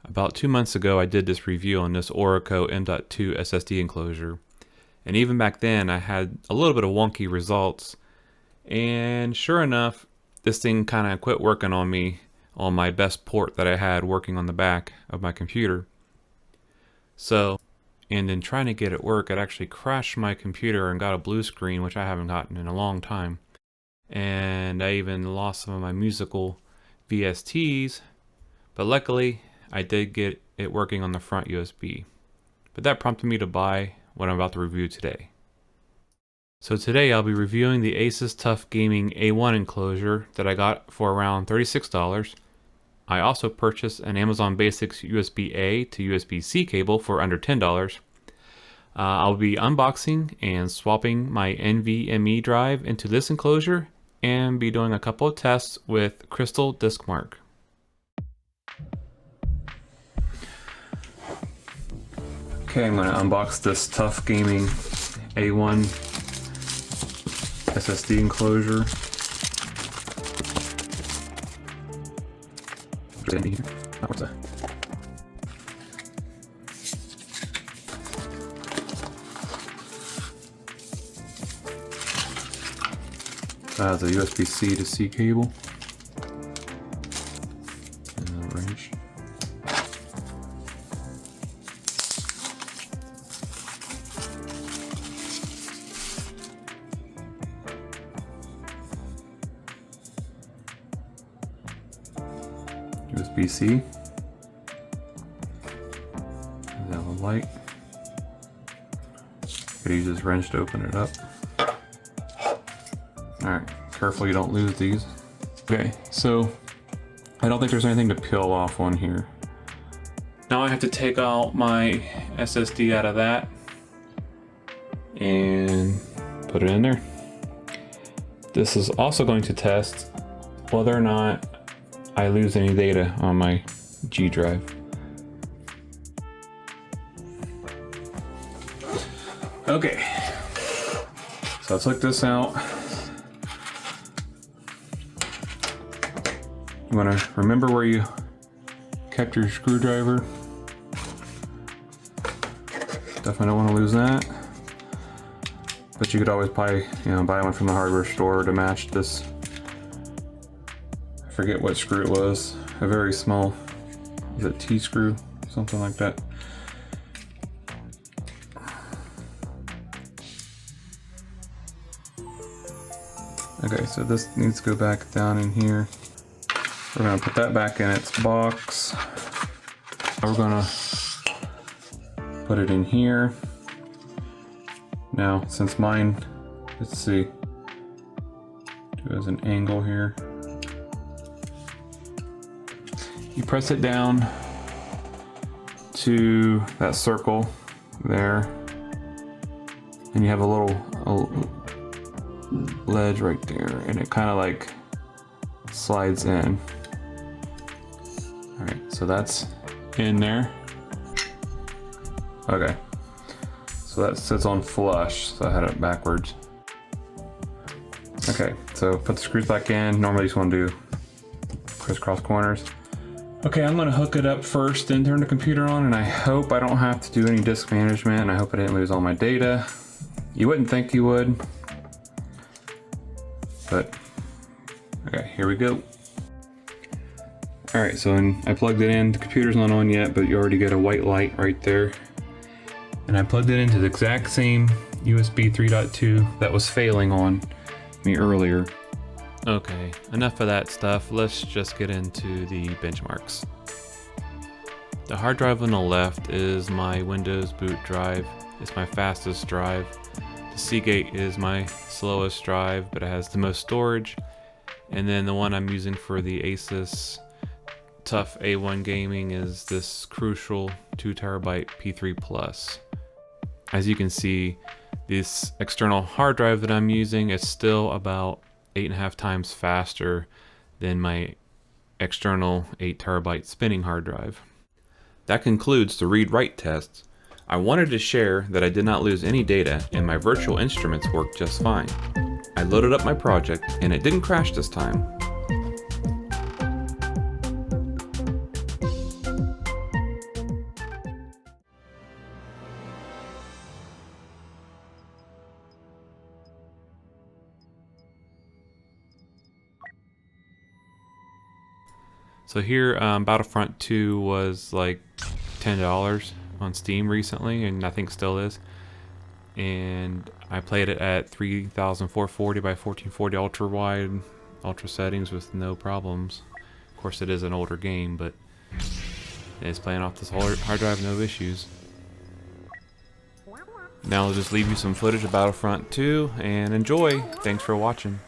About 2 months ago, I did this review on this Orico M.2 SSD enclosure, and even back then I had a little bit of wonky results, and sure enough, this thing kind of quit working on me on my best port that I had working on the back of my computer. So, and in trying to get it work, it actually crashed my computer and got a blue screen, which I haven't gotten in a long time. And I even lost some of my musical VSTs, but luckily I did get it working on the front USB. But that prompted me to buy what I'm about to review today. So today I'll be reviewing the Asus TUF Gaming A1 enclosure that I got for around $36. I also purchased an Amazon Basics USB-A to USB-C cable for under $10. I'll be unboxing and swapping my NVMe drive into this enclosure and be doing a couple of tests with Crystal Disk Mark. Okay, I'm going to unbox this TUF Gaming A1 SSD enclosure. Has a USB-C to C cable and a wrench. USB-C. Have a light. Could use this wrench to open it up. Alright, careful you don't lose these. Okay, so I don't think there's anything to peel off on here. Now I have to take out my SSD out of that and put it in there. This is also going to test whether or not I lose any data on my G drive. Okay, so I took this out. You want to remember where you kept your screwdriver. Definitely don't want to lose that. But you could always buy one from the hardware store to match this. I forget what screw it was. A very small, is it T screw? Something like that. Okay, so this needs to go back down in here. We're gonna put that back in its box. We're gonna put it in here. Now, since mine, let's see, there's an angle here. You press it down to that circle there, and you have a little ledge right there, and it kind of like slides in. All right, so that's in there. Okay, so that sits on flush, so I had it backwards. Okay, so put the screws back in. Normally you just want to do crisscross corners. Okay, I'm gonna hook it up first, then turn the computer on, and I hope I don't have to do any disk management, and I hope I didn't lose all my data. You wouldn't think you would, but okay, here we go. All right, so I plugged it in. The computer's not on yet, but you already get a white light right there. And I plugged it into the exact same USB 3.2 that was failing on me earlier. Okay, enough of that stuff. Let's just get into the benchmarks. The hard drive on the left is my Windows boot drive. It's my fastest drive. The Seagate is my slowest drive, but it has the most storage. And then the one I'm using for the Asus TUF A1 Gaming is this crucial 2TB P3 Plus. As you can see, this external hard drive that I'm using is still about 8.5 times faster than my external 8TB spinning hard drive. That concludes the read-write test. I wanted to share that I did not lose any data and my virtual instruments worked just fine. I loaded up my project and it didn't crash this time. So here, Battlefront 2 was like $10 on Steam recently, and I think still is. And I played it at 3440 by 1440 ultra wide, ultra settings with no problems. Of course, it is an older game, but it's playing off this hard drive, no issues. Now I'll just leave you some footage of Battlefront 2 and enjoy. Thanks for watching.